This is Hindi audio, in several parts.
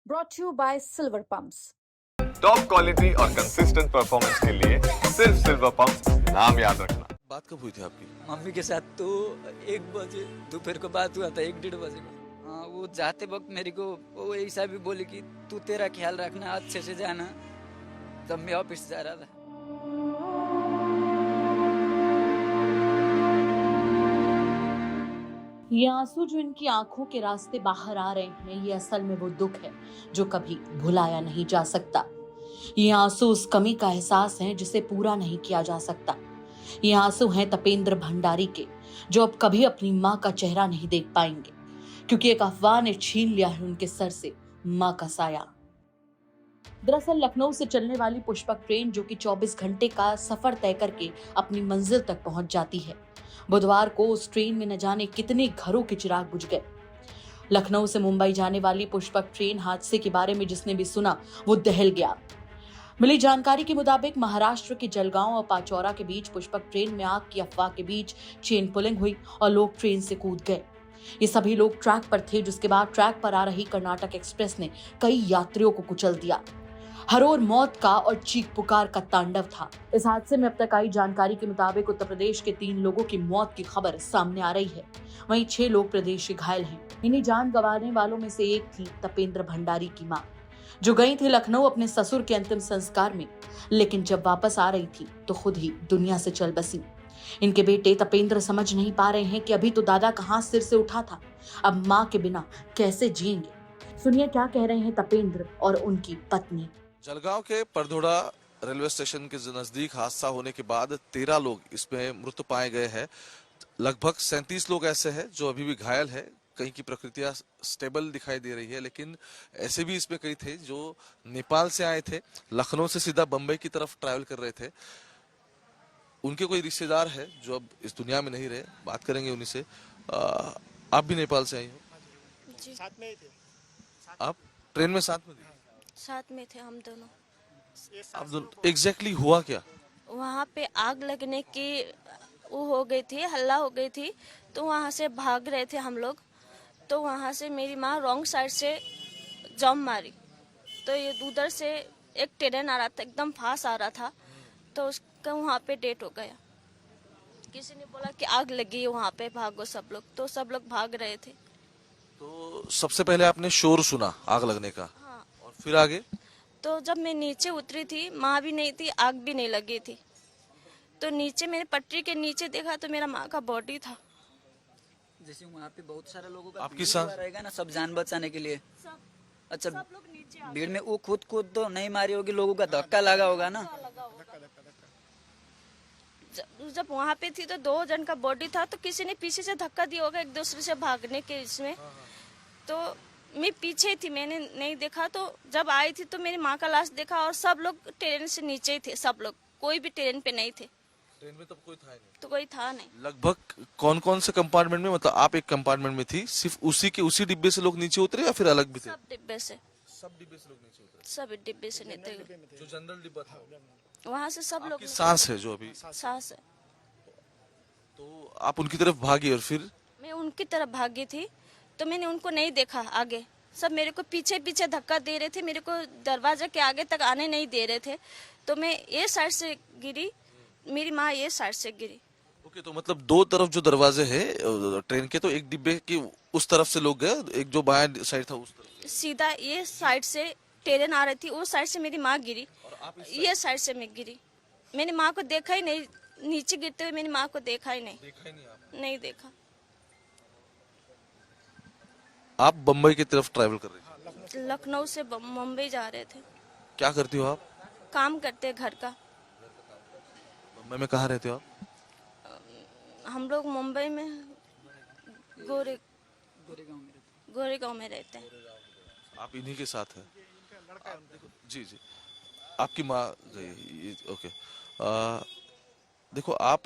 brought to you by Silver Pumps. Top quality और कंसिस्टेंट परफॉर्मेंस के लिए सिर्फ सिल्वर पंप्स नाम याद रखना। बात कब हुई थी आपकी? मम्मी के साथ तो 1 बजे दोपहर को बात हुआ था, 1-1:30 को। हाँ, वो जाते वक्त मेरे को वो ऐसा भी बोले कि तू तेरा ख्याल रखना, अच्छे से जाना। तब मैं ऑफिस जा रहा था। ये आंसू जो इनकी आंखों के रास्ते बाहर आ रहे हैं, ये असल में वो दुख है जो कभी भुलाया नहीं जा सकता। ये आंसू उस कमी का एहसास है जिसे पूरा नहीं किया जा सकता। ये आंसू हैं तपेंद्र भंडारी के, जो अब कभी अपनी माँ का चेहरा नहीं देख पाएंगे, क्योंकि एक अफवाह ने छीन लिया है उनके सर से माँ का साया। दरअसल लखनऊ से चलने वाली पुष्पक ट्रेन, जो कि 24 घंटे का सफर तय करके अपनी मंजिल तक पहुंच जाती है, बुधवार को उस ट्रेन में न जाने कितने घरों के चिराग बुझ गए। लखनऊ से मुंबई जाने वाली पुष्पक ट्रेन हादसे के बारे में जिसने भी सुना वो दहल गया। मिली जानकारी के मुताबिक महाराष्ट्र के जलगांव और पाचौरा के बीच पुष्पक ट्रेन में आग की अफवाह के बीच चेन पुलिंग हुई और लोग ट्रेन से कूद गए। ये सभी लोग ट्रैक पर थे, जिसके बाद ट्रैक पर आ रही कर्नाटक एक्सप्रेस ने कई यात्रियों को कुचल दिया। हर ओर मौत का और चीख पुकार का तांडव था। इस हादसे में अब तक आई जानकारी के मुताबिक उत्तर प्रदेश के 3 लोगों की मौत की खबर सामने आ रही है। वहीं 6 लोग प्रदेश के घायल हैं। इन्हीं जान गंवाने वालों में से एक थी तपेंद्र भंडारी की मां, जो गई थी लखनऊ अपने ससुर के अंतिम संस्कार में, लेकिन जब वापस आ रही थी तो खुद ही दुनिया से चल बसी। इनके बेटे तपेंद्र समझ नहीं पा रहे हैं कि अभी तो दादा का हाथ सिर से उठा था, अब माँ के बिना कैसे जिएंगे। सुनिए क्या कह रहे हैं तपेंद्र और उनकी पत्नी। जलगांव के परधोड़ा रेलवे स्टेशन के नजदीक हादसा होने के बाद 13 लोग इसमें मृत पाए गए हैं। लगभग 37 लोग ऐसे हैं जो अभी भी घायल है। कहीं की प्रकृतियां स्टेबल दिखाई दे रही है, लेकिन ऐसे भी इसमें कई थे जो नेपाल से आए थे, लखनऊ से सीधा बंबई की तरफ ट्रैवल कर रहे थे। उनके कोई रिश्तेदार है जो अब इस दुनिया में नहीं रहे, बात करेंगे उन्हीं से। आप भी नेपाल से आई हो? जी। साथ में ही थे। आप ट्रेन में साथ में थे? साथ में थे हम दोनों। आप दोनों एग्जैक्टली हुआ क्या? वहाँ पे आग लगने की वो हो गई थी, हल्ला हो गई थी, तो वहाँ से भाग रहे थे हम लोग। तो वहाँ से मेरी माँ रॉन्ग साइड से जंप मारी, तो ये उधर से एक ट्रेन आ रहा था, एकदम फास्ट आ रहा था, तो उसका वहाँ पे डेथ हो गया। किसी ने बोला कि आग लगी है वहाँ पे, भागो सब लोग, तो सब लोग भाग रहे थे। तो सबसे पहले आपने शोर सुना आग लगने का? हाँ। और फिर आगे? तो जब मैं नीचे उतरी थी, माँ भी नहीं थी, आग भी नहीं लगी थी, तो नीचे मैंने पटरी के नीचे देखा तो मेरा माँ का बॉडी था। जैसे वहाँ पे बहुत सारे लोगों का आपकी भीड़ सांस? हुआ रहेगा ना, सब जान बचाने के लिए। सब अच्छा, सब लोग नीचे आ भीड़ में वो खुद तो नहीं मारी होगी, लोगों का धक्का लगा होगा ना। जब वहाँ पे थी तो 2 जन का बॉडी था, तो किसी ने पीछे से धक्का दिया होगा एक दूसरे से भागने के इसमें। तो मैं पीछे थी, मैंने नहीं देखा। तो जब आई थी तो मेरी माँ का लाश देखा, और सब लोग ट्रेन से नीचे ही थे, सब लोग, कोई भी ट्रेन पे नहीं थे। ट्रेन में तब कोई था नहीं? तो कोई था नहीं। लगभग कौन कौन से कंपार्टमेंट में, मतलब आप एक कंपार्टमेंट में थी, सिर्फ उसी डिब्बे से लोग नीचे उतरे या फिर अलग भी थे? सब डिब्बे से, सब डिब्बे से लोग नीचे उतरे? सब डिब्बे से नहीं थे, जो जनरल डिब्बा था वहाँ से सब लोग। आपकी सांस है जो अभी? सांस है। तो आप उनकी तरफ भागी और फिर? मैं उनकी तरफ भागी थी, तो मैंने उनको नहीं देखा आगे। सब मेरे को पीछे पीछे धक्का दे रहे थे, मेरे को दरवाजा के आगे तक आने नहीं दे रहे थे। तो मैं ये साइड से गिरी, मेरी माँ ये साइड से गिरी। ओके, तो मतलब 2 तरफ जो दरवाजे हैं ट्रेन के, तो एक डिब्बे के उस तरफ से लोग गए, एक जो बाएं साइड था उस तरफ। सीधा ये साइड से ट्रेन आ रही थी, उस साइड से मेरी माँ गिरी, ये साइड से मैं गिरी। मैंने माँ को देखा ही नहीं, नीचे गिरते हुए मेरी माँ को देखा ही नहीं। देखा ही नहीं आपने? नहीं देखा। आप बम्बई की तरफ ट्रैवल कर रहे थे? लखनऊ से मुंबई जा रहे थे। क्या करती हो आप? काम करते घर का। बम्बई में कहाँ रहते हो आप? हम लोग मुंबई में गोरेगांव में रहते हैं। गोरेगांव में रहते हैं। आप इन्हीं के साथ हैं? जी जी, आपकी माँ गई, ओके। देखो, आप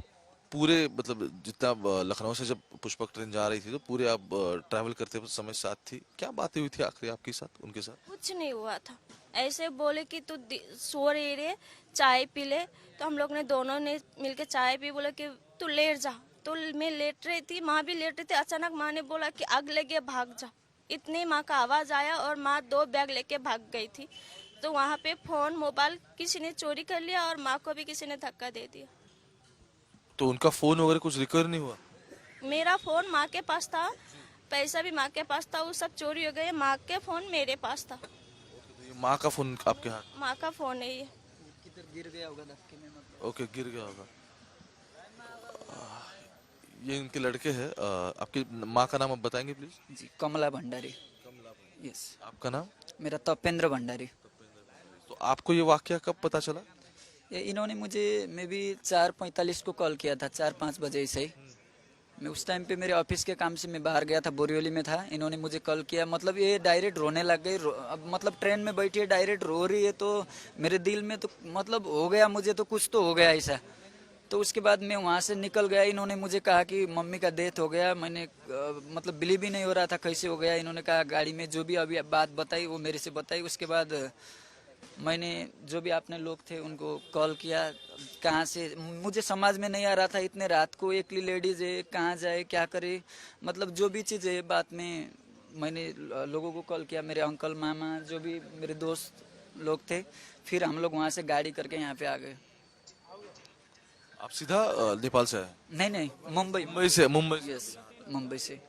पूरे, मतलब जितना लखनऊ से जब पुष्पक ट्रेन जा रही थी तो पूरे आप ट्रैवल करते समय साथ थी। क्या बातें हुई थी आखिरी आपके साथ, उनके साथ? कुछ नहीं हुआ था, ऐसे बोले कि तू सो रही रे, चाय पी ले। तो हम लोग ने दोनों ने मिलके चाय पी, बोले कि तू लेट जा। तो मैं लेट रही थी, माँ भी लेट रही थी। अचानक माँ ने बोला कि आग लगी, भाग जा, इतने माँ का आवाज़ आया और माँ 2 बैग लेके भाग गई थी। तो वहाँ पे फ़ोन मोबाइल किसी ने चोरी कर लिया और माँ को भी किसी ने धक्का दे दिया। तो उनका फोन वगैरह कुछ रिकवर नहीं हुआ? मेरा फ़ोन माँ के पास था, पैसा भी माँ के पास था, वो सब चोरी हो गए। माँ के फ़ोन मेरे पास था। तो ये माँ का फोन आपके हाथ? माँ का फ़ोन है ये। किधर गिर गया होगा धक्के में, मतलब। ओके, गिर गया होगा। ये इनके लड़के हैं। आपकी माँ का नाम आप बताएंगे प्लीज? जी, कमला भंडारी। यस। आपका नाम? मेरा तपेंद्र भंडारी। तो आपको ये वाकया कब पता चला? ये इन्होंने मुझे मे बी 4:45 को कॉल किया था, 4-5 बजे से ही। मैं उस टाइम पे मेरे ऑफिस के काम से मैं बाहर गया था, बोरिवली में था। इन्होंने मुझे कॉल किया, मतलब ये डायरेक्ट रोने लग गई। अब मतलब ट्रेन में बैठी है, डायरेक्ट रो रही है। तो मेरे दिल में तो मतलब हो गया, मुझे तो कुछ तो हो गया ऐसा। तो उसके बाद मैं वहाँ से निकल गया। इन्होंने मुझे कहा कि मम्मी का डेथ हो गया। मैंने मतलब बिलीव ही नहीं हो रहा था कैसे हो गया। इन्होंने कहा गाड़ी में जो भी अभी बात बताई वो मेरे से बताई। उसके बाद मैंने जो भी आपने लोग थे उनको कॉल किया। कहाँ से, मुझे समझ में नहीं आ रहा था। इतने रात को एकली लेडीज है, कहाँ जाए क्या करे, मतलब जो भी चीज़ है। बात में मैंने लोगों को कॉल किया, मेरे अंकल मामा जो भी मेरे दोस्त लोग थे। फिर हम लोग वहाँ से गाड़ी करके यहाँ पे आ गए। आप सीधा नेपाल से आए? नहीं, मुंबई। मुंबई से। यस, मुंबई से।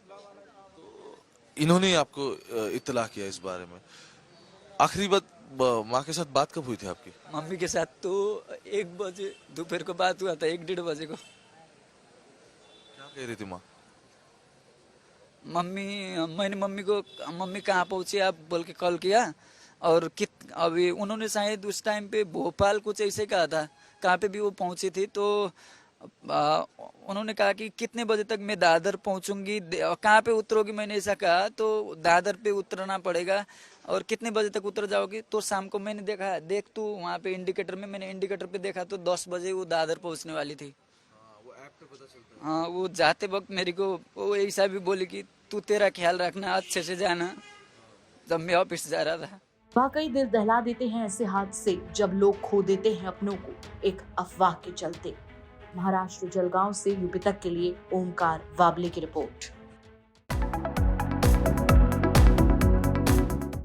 इन्होंने आपको इत्तला किया इस बारे में? आखिरी बात माँ के साथ बात कब हुई थी आपकी? मम्मी के साथ तो 1 बजे दोपहर को बात हुआ था, 1-1:30 बजे को। क्या कह रही थी माँ? मैंने मम्मी को, मम्मी कहाँ पहुँची आप बोल के कॉल किया। और अभी उन्होंने शायद उस टाइम पे भोपाल कुछ ऐसे कहा था, कहाँ पे भी वो पहुँची थी। तो उन्होंने कहा कि कितने बजे तक मैं दादर पहुँचूंगी, कहाँ पे उतरोगी। मैंने ऐसा कहा तो दादर पे उतरना पड़ेगा। और कितने बजे तक उतर जाओगी? तो शाम को मैंने देखा, देख तू वहाँ पे इंडिकेटर में, मैंने इंडिकेटर पे देखा तो 10 बजे वो दादर पहुँचने वाली थी। वो ऐप पे पता चलता है। हाँ, वो जाते वक्त मेरे को वो ऐसा भी बोली कि तू तेरा ख्याल रखना, अच्छे से जाना, जब मैं ऑफिस जा रहा था। वाकई दिल दहला देते हैं ऐसे हादसे जब लोग खो देते हैं अपनों को एक अफवाह के चलते। महाराष्ट्र जलगांव से यूपी तक के लिए ओमकार वाबले की रिपोर्ट।